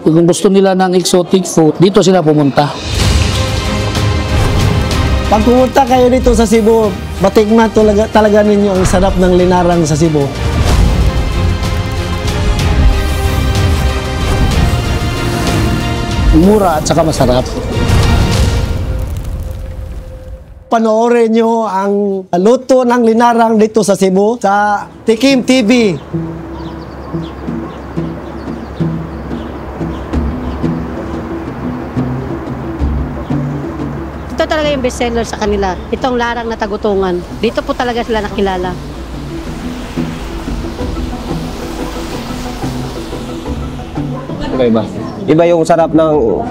Kung gusto nila ng exotic food, dito sila pumunta. Pag pumunta kayo dito sa Cebu, matikman talaga ninyo ang sarap ng linarang sa Cebu. Mura at saka masarap. Panoorin nyo ang luto ng linarang dito sa Cebu sa Tikim TV. Ito talaga yung bestseller sa kanila. Itong larang na tagutungan. Dito po talaga sila nakilala. Iba. Iba yung sarap ng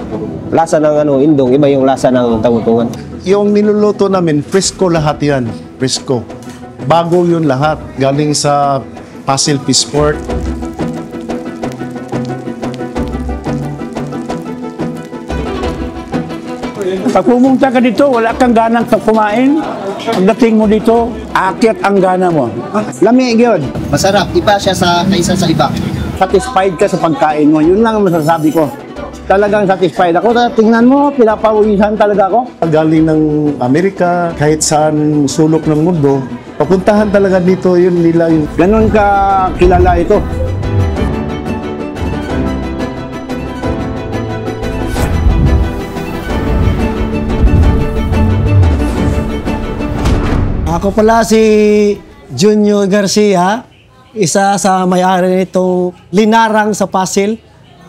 lasa ng indong, iba yung lasa ng tagutungan. Yung niluluto namin, fresco lahat yan. Fresco. Bago yun lahat. Galing sa Passil Fishport. Pag pumunta ka dito, wala kang ganang kumain. Pagdating mo dito, aakyat ang gana mo. Lamig yun. Masarap. Iba siya kaysa sa iba. Satisfied ka sa pagkain mo. Yun lang ang masasabi ko. Talagang satisfied ako. Tingnan mo, pinapawisan talaga ako. Galing ng Amerika, kahit saan sulok ng mundo, papuntahan talaga dito yun nila. Ganon ka kilala ito. Ako pala si Junior Garcia, isa sa may-ari nitong linarang sa Passil,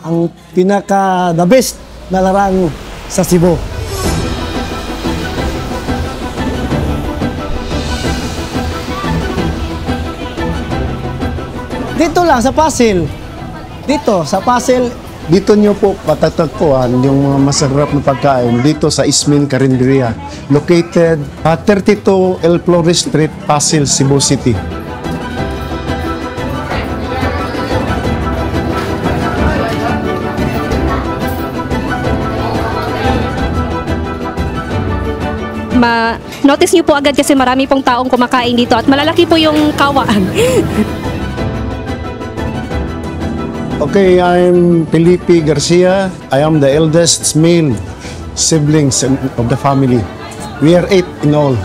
ang pinaka-the best na larang sa Cebu. Dito lang sa Passil. Dito sa Passil. Dito nyo po patatagpuan yung mga masarap na pagkain dito sa Ismin Carinderia, located at 32 El Flores Street, Passil, Cebu City. Notice niyo po agad kasi marami pong taong kumakain dito at malalaki po yung kawaan. Okay, I'm Felipe Garcia. I am the eldest male siblings of the family. We are 8 in all.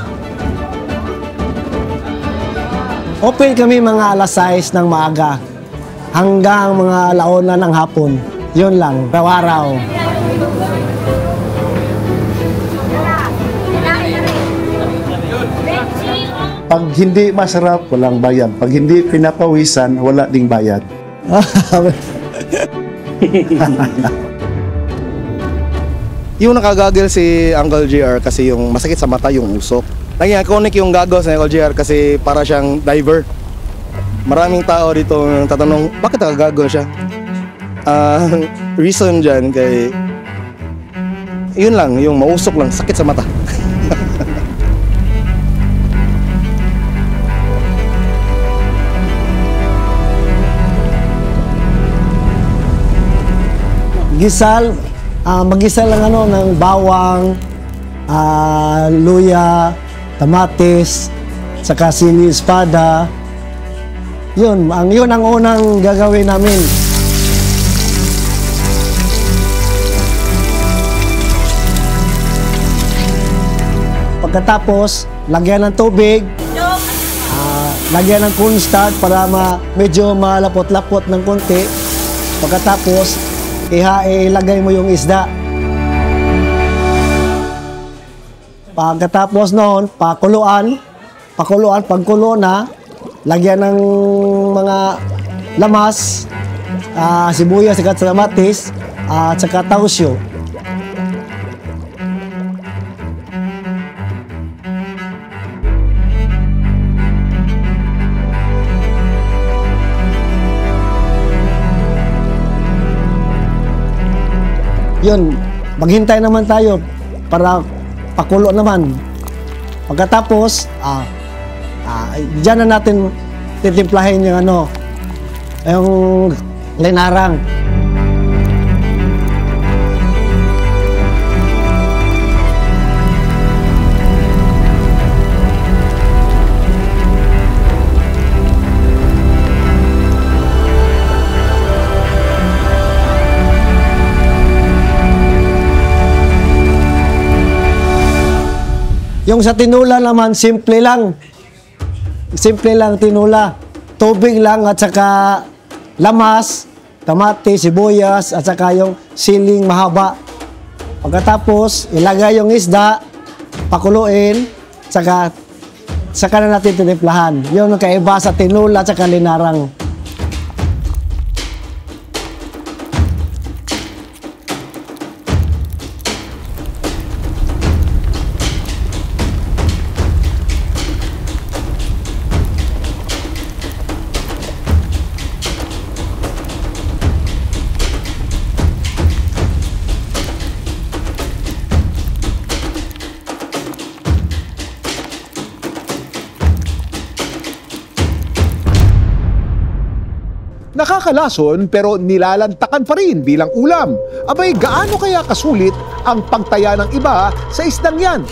Open kami mga alas 6 ng maaga hanggang mga alauna ng hapon. Yun lang, araw-araw. Pag hindi masarap, walang bayad. Pag hindi pinapawisan, wala ding bayad. Yung nakagagil si Uncle JR kasi yung masakit sa mata yung usok. Naging iconic yung gagawin sa Uncle JR kasi para siyang diver. Maraming tao dito tatanong, bakit nakagagol siya? Reason dyan kay yun lang, yung mausok lang, sakit sa mata. Gisal, mag-gisa lang ng bawang, luya, tamatis, saka sili espada. Yun ang unang gagawin namin. Pagkatapos, lagyan ng tubig, lagyan ng cornstarch para medyo malapot-lapot ng konti. Pagkatapos, ilagay mo yung isda. Pagkatapos noon, pakuluan, pagkulo na, lagyan ng mga lamas, sibuyas, saka kamatis, at saka tausyo. Yun, maghintay naman tayo para pakulo naman. Pagkatapos, dyan na natin titimplahin yung yung linarang. Yung sa tinula naman, simple lang. Simple lang tinula. Tubig lang at saka lamas, kamati, sibuyas, at saka yung siling mahaba. Pagkatapos, ilagay yung isda, pakuluin, saka na natin tinimplahan. Yun ang kaiba sa tinula at saka linarang. Nakakalason pero nilalantakan pa rin bilang ulam. Abay, gaano kaya kasulit ang pagtaya ng iba sa isdang yan?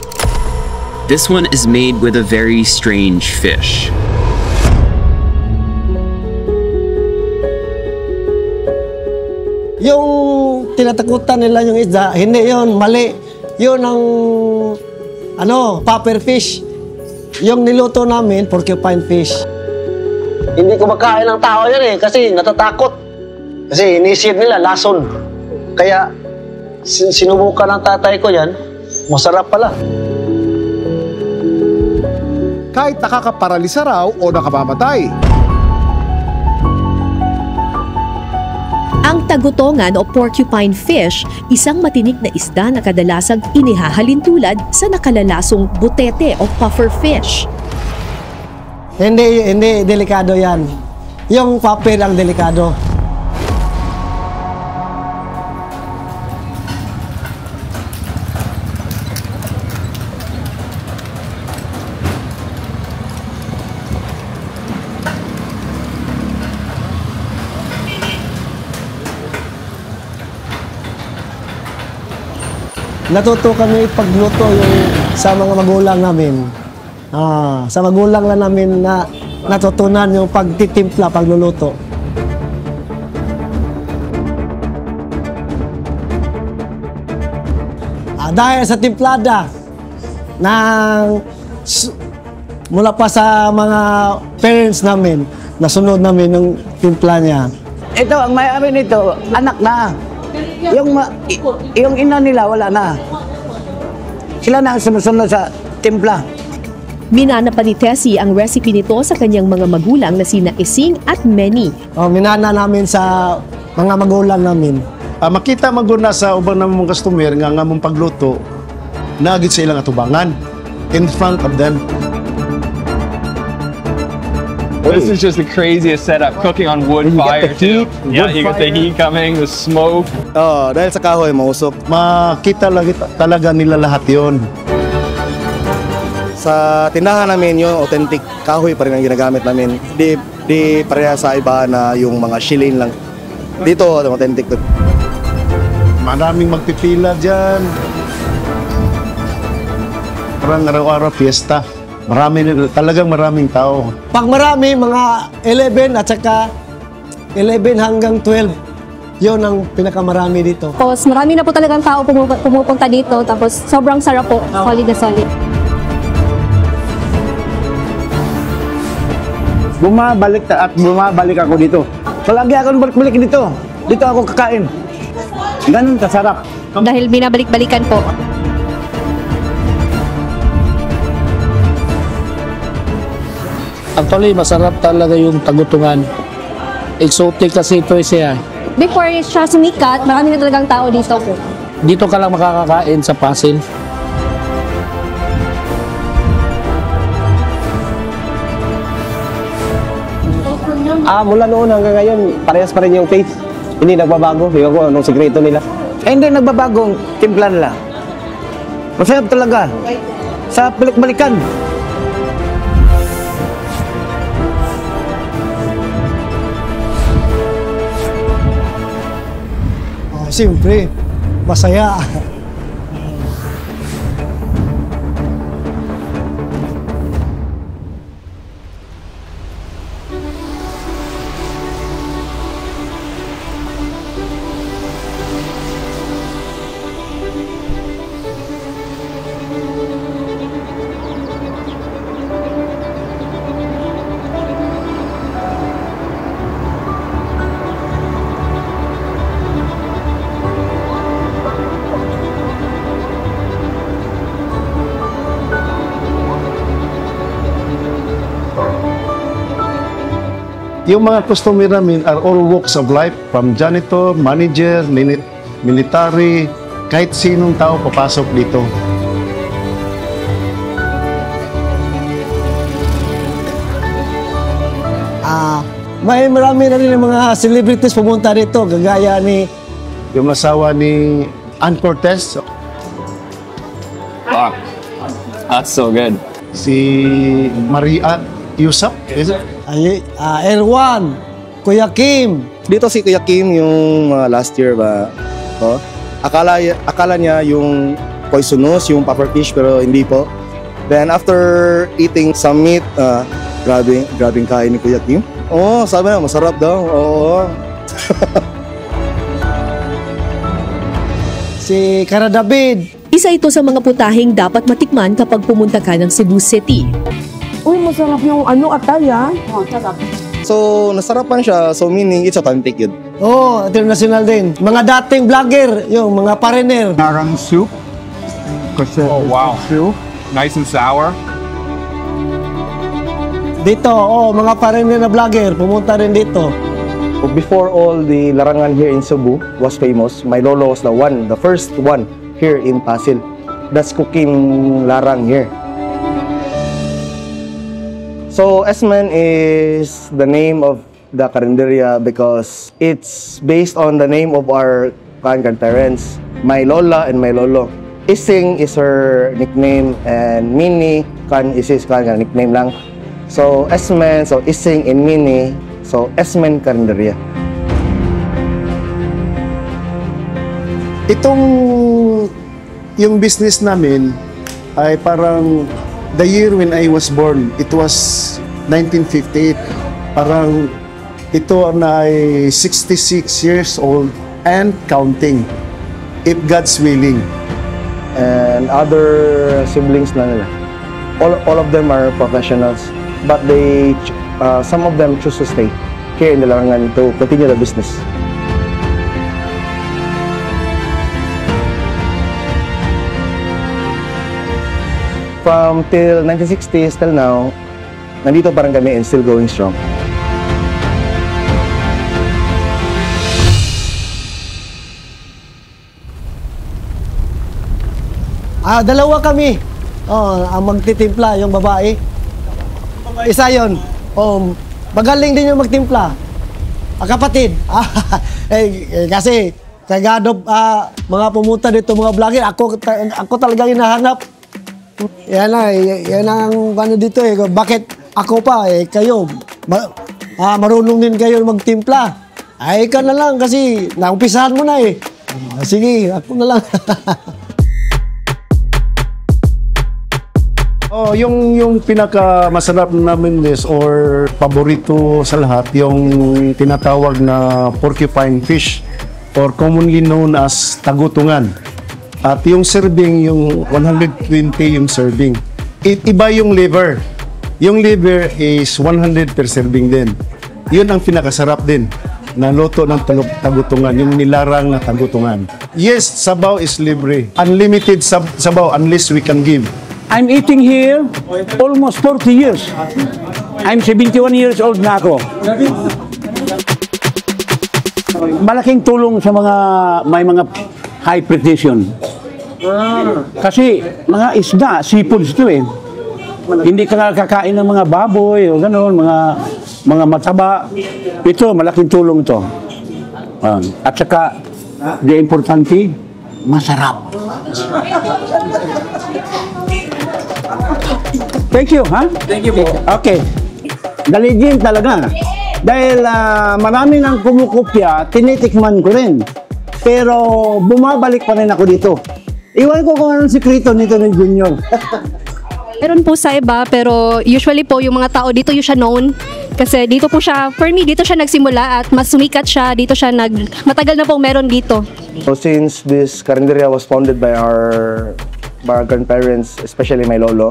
This one is made with a very strange fish. Yung tinatakutan nila yung isda, hindi yun, mali. Yun ang, puffer fish. Yung niluto namin, porcupine fish. Hindi ko makain ng tao yan kasi natatakot. Kasi inisip nila, lason. Kaya, sinubukan ng tatay ko yan, masarap pala. Kahit nakakaparalisa raw o nakamamatay. Ang tagutongan o porcupine fish, isang matinik na isda na kadalasang inihahalin tulad sa nakalalasong butete o puffer fish. Hindi, delikado yan. Yung papel ang delikado. Natuto kami pagluto yung sa mga magulang namin. Sa magulang lang namin na natutunan yung pagtitimpla, pagluluto. Dahil sa timplada mula pa sa mga parents namin, nasunod namin yung timpla niya. Ito, ang may-ari nito, anak na. Yung ina nila, wala na. Sila na ang sumusunod sa timpla. Minana pa ni Tessie ang recipe nito sa kanyang mga magulang na sina Ising at Meni. Minana namin sa mga magulang namin. Makita maguna sa ubang namang customer nga mong pagluto, nagit sa ilang atubangan in front of them. This is just the craziest setup, cooking on wood fire too. Yeah, you get the heat coming, the smoke. Dahil sa kahoy, mausok. Makita talaga nila lahat yon. Sa tindahan namin, yung authentic kahoy pa rin ang ginagamit namin. Di pareha sa iba na yung mga shilling lang. Dito, authentic. Maraming magpipila dyan. Parang araw-araw fiesta. Talagang maraming tao. Pag marami, mga 11 at saka 11 hanggang 12. Yun ang pinakamarami dito. Tapos marami na po talagang tao pumupunta dito. Tapos sobrang sarap po. Solid na solid. Bumabalik ako dito. Palagi ako balik dito. Dito ako kakain. Ganun kasarap. Dahil binabalik-balikan po. Actually, masarap talaga yung tagutungan. Exotic kasi ito siya. Before siya sumikat, marami na talagang tao dito po. Dito ka lang makakakain sa Pasig. Mula noon hanggang ngayon, parehas pa rin yung taste. Hindi nagbabago. Yung ko, anong sikreto nila? Hindi nagbabago ang timpla nila. Masarap talaga. Sa balik-balikan. Siyempre, masaya. Yung mga customer namin are all walks of life, from janitor, manager, military, kahit sinong tao papasok dito. May marami na rin yung mga celebrities pumunta dito, gagaya ni yung asawa ni Ann Cortez, Wow. That's so good. si Maria Yusap, is it? Erwan, Kuya Kim. Dito si Kuya Kim yung last year ba? Oh. Akala niya yung poisonous, yung pufferfish, pero hindi po. Then after eating some meat, grabing kain ni Kuya Kim. Oo, sabi na, masarap daw. Oo. Si Cara David. Isa ito sa mga putahing dapat matikman kapag pumunta ka ng Cebu City. Uy, masarap yung atay, ah. So, nasarapan siya. So, meaning, it's authentic yun. Oh, international din. Mga dating vlogger, yung mga foreigner. Narang soup. Kasi Oh, wow. Nice and sour. Dito, mga foreigner na vlogger, pumunta rin dito. Before all the larangan here in Cebu was famous, my lolo was the first one here in Pasil. That's cooking larang here. So Esmen is the name of the karinderya because it's based on the name of our grandparents, my lola and my lolo. Ising is her nickname and Mini is his nickname lang. So Esmen, so Ising and Mini, so Esmen Karinderya. Itong yung business namin ay parang the year when I was born, it was 1958. Parang ito na ay 66 years old and counting, if God's willing. And other siblings na nila. All of them are professionals, but some of them choose to stay here in the larangan to continue the business. From till 1960s till now, nandito pa rin kami and still going strong. Dalawa kami. Ang magtitimpla, yung babae. Isa yon. Magaling din yung magtimpla. Kapatid. Kasi kagado mga pumunta dito, mga vlogger, ako talaga hinahanap. Yan ang ano dito Bakit ako pa kayo marunong din kayo magtimpla. Ikaw na lang kasi naumpisahan mo na Sige, ako na lang. Yung pinaka masarap namin or paborito sa lahat, yung tinatawag na porcupine fish or commonly known as tagutungan. At yung serving, yung 120 yung serving. Iba yung liver. Yung liver is 100 per serving din. Yun ang pinakasarap din na luto ng tagutungan, yung nilarang na tagutungan. Yes, sabaw is libre. Unlimited sabaw unless we can give. I'm eating here almost 40 years. I'm 71 years old na ako. Malaking tulong sa may mga hypertension. Kasi mga isda, seafoods ito Hindi ka kakain ng mga baboy o gano'n, mga mataba. Ito, malaking tulong ito. At saka, the importante, masarap. Thank you, ha? Thank you po. Okay. Daligin talaga. Dahil marami nang kumukopya, tinitikman ko rin. Pero bumabalik pa rin ako dito. Iwan ko kung anong sikreto nito ng Junior. Meron po sa iba, pero usually po yung mga tao dito yung siya known. Kasi dito po siya, for me, dito siya nagsimula at mas sumikat siya. Dito siya matagal na po meron dito. So since this karinderya was founded by our grandparents, especially my lolo,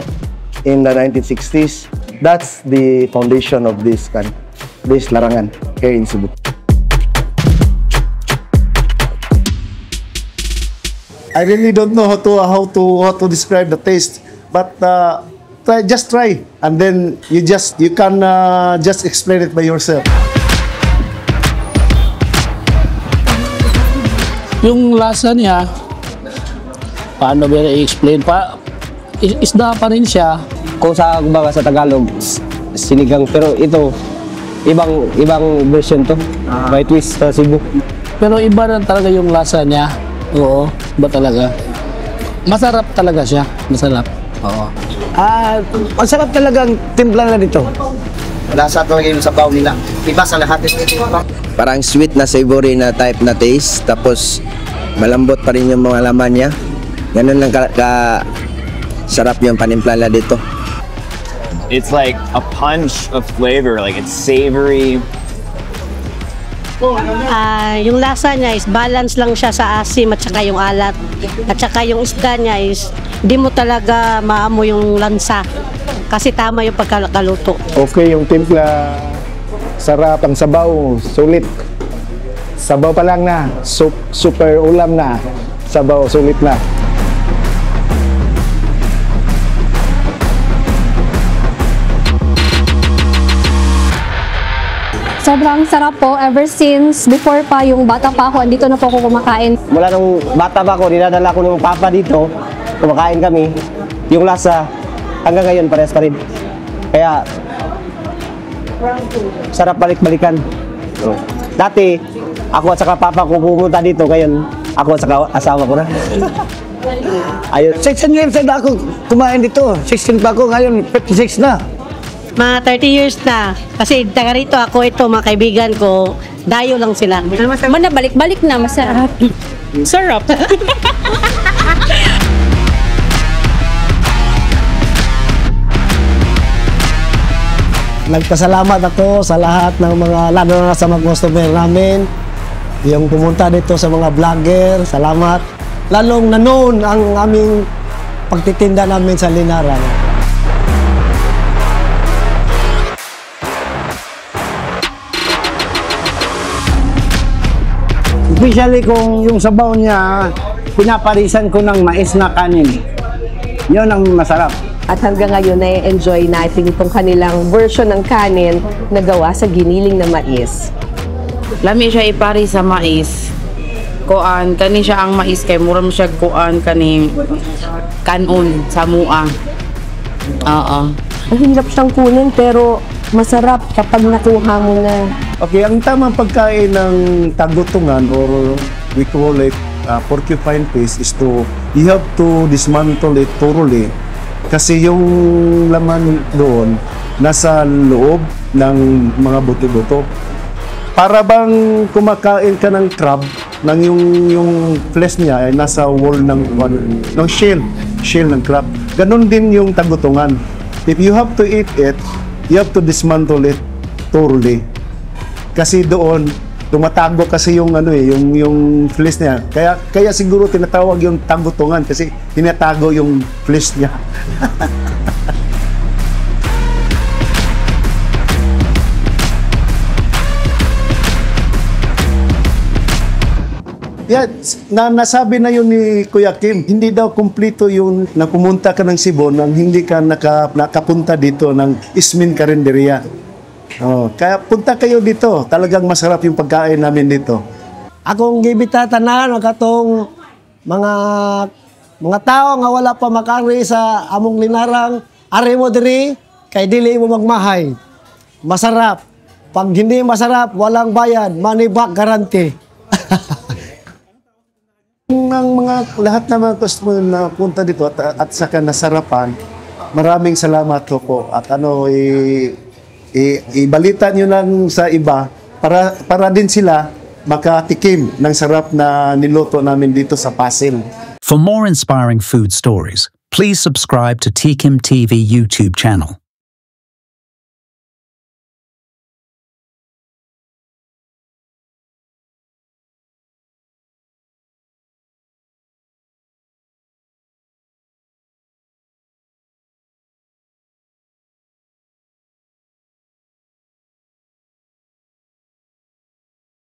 in the 1960s, that's the foundation of this larangan here in Cebu. I really don't know how to describe the taste, but just try, and then you can just explain it by yourself. Yung lasa niya, paano ba i-explain? Isda pa rin siya. Kung sa baga sa Tagalog, sinigang, pero ito ibang version to. May twist sa Cebu. Pero iba na talaga yung lasa niya. Oo, iba talaga. Masarap talaga siya. Masarap. Oo. Masarap talagang timpla na dito. Lasa talaga yung sabaw nila. Iba sa lahat. Parang sweet na savory na type na taste. Tapos malambot pa rin yung mga laman niya. Ganun lang sarap yung panimpla na dito. It's like a punch of flavor, like it's savory. Yung lasa niya is balance lang siya sa asim at saka yung alat. At saka yung isda niya is hindi mo talaga maamoy yung lansa. Kasi tama yung pagkakaluto. Okay yung timpla, sarap ang sabaw, sulit. Sabaw pa lang na, super ulam na, sabaw sulit na. Sobrang sarap po. Ever since before pa, yung bata pa ako, andito na po ako kumakain. Mula nung bata pa ako, dinadala ko ng papa dito, kumakain kami. Yung lasa, hanggang ngayon parehas pa rin. Kaya, sarap balik-balikan. Dati, ako at saka papa ko pumunta dito, ngayon, ako at saka asawa ko na. Ayun. 16 years na ako kumain dito. 16 pa ako, ngayon 56 na. Mga 30 years na. Kasi taga rito ako, ito mga kaibigan ko, dayo lang sila. Mana balik-balik na, masarap. Sarap. Nagpasalamat ako sa lahat ng mga, lalo na sa mga customer namin. Yung pumunta dito sa mga vlogger, salamat. Lalong nanoon ang aming pagtitinda namin sa Linaran. Especially kung yung sabaw niya, pinaparisan ko ng mais na kanin. Yun ang masarap. At hanggang ngayon, na-enjoy natin itong kanilang version ng kanin na gawa sa giniling na mais. Lami siya ipari sa mais. Kuan, kani siya ang mais kay mura siya kuan kani kanon sa mua. Oo. Ang hirap siyang kunin pero masarap kapag nakuha mo na. Okay, ang tamang pagkain ng tagutungan or we call it porcupine paste is you have to dismantle it thoroughly kasi yung laman doon nasa loob ng mga buto-buto. Para bang kumakain ka ng crab, ng yung flesh niya ay nasa wall ng shell ng crab. Ganon din yung tagutungan. If you have to eat it, you have to dismantle it thoroughly. Kasi doon tumatago kasi yung yung flesh niya. Kaya siguro tinatawag yung tagutungan kasi tinatago yung flesh niya. Yeah, nasabi na yun ni Kuya Kim, hindi daw kumpleto yung na pumunta ka ng Cebu nang hindi ka nakapunta dito ng Ismin Carinderia. Kaya punta kayo dito. Talagang masarap yung pagkain namin dito. Akong gibita tanan katong mga tao nga wala pa makari sa among Linarang, ari mo diri kay dili mo magmahay. Masarap. Pag hindi masarap, walang bayad, money back guarantee. Ng lahat ng mga customer na punta dito at saka nasarapan, maraming salamat po. At ibalita nyo lang sa iba para din sila makatikim ng sarap na niluto namin dito sa Pasil. For more inspiring food stories, please subscribe to Tikim TV YouTube channel.